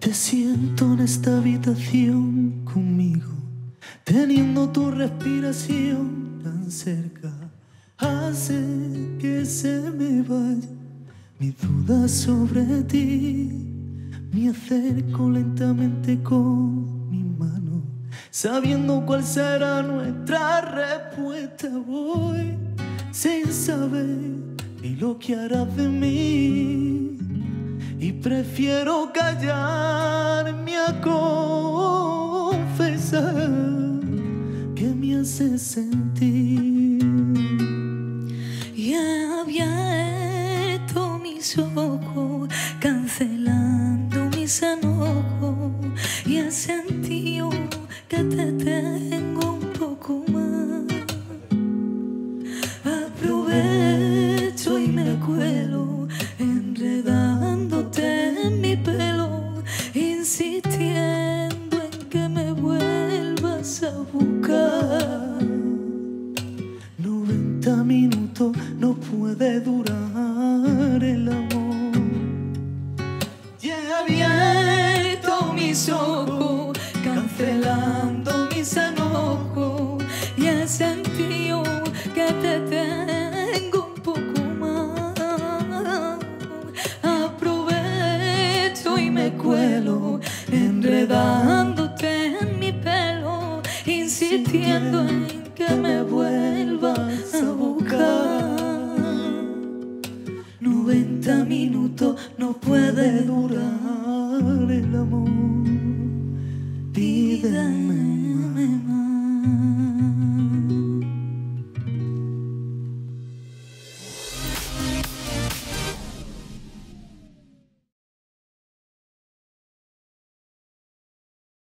Te siento en esta habitación conmigo, teniendo tu respiración tan cerca. Hace que se me vaya mi duda sobre ti. Me acerco lentamente con mi mano, sabiendo cuál será nuestra respuesta. Voy sin saber ni lo que harás de mí, y prefiero callarme a confesar que me hace sentir. Y he abierto mis ojos, cancelando mis enojos, y he sentido que te tengo un poco más. Aprovecho y me cuelo, enredándote en mi pelo, insistiendo en que me vuelvas a buscar. 90 minutos no puede durar el amor. Y he abierto mis ojos, cancelando mis enojos, y he sentido que te tengo un poco más. Aprovecho y me cuelo, enredándote en mi pelo, insistiendo en que me vuelvas a buscar. 90 minutos no puede durar el amor. Pídeme.